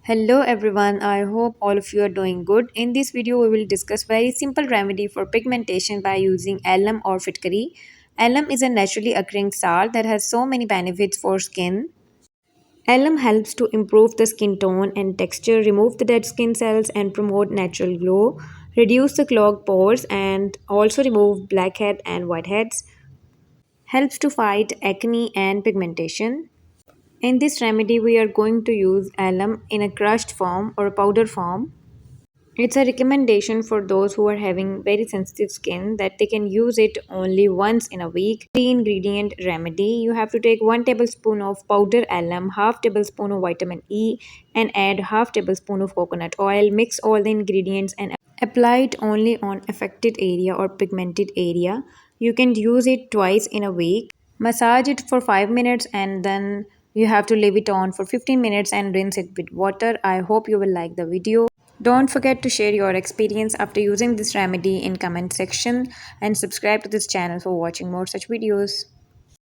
Hello everyone, I hope all of you are doing good. In this video, we will discuss very simple remedy for pigmentation by using alum or FITKARI. Alum is a naturally occurring salt that has so many benefits for skin. Alum helps to improve the skin tone and texture, remove the dead skin cells and promote natural glow, reduce the clogged pores and also remove blackhead and whiteheads, helps to fight acne and pigmentation. In this remedy, we are going to use alum in a crushed form or a powder form. It's a recommendation for those who are having very sensitive skin that they can use it only once in a week. Three ingredient remedy. You have to take 1 tablespoon of powder alum, half tablespoon of vitamin E, and add half tablespoon of coconut oil. Mix all the ingredients and apply it only on affected area or pigmented area. You can use it twice in a week. Massage it for 5 minutes and then you have to leave it on for 15 minutes and rinse it with water. I hope you will like the video. Don't forget to share your experience after using this remedy in comment section and subscribe to this channel for watching more such videos.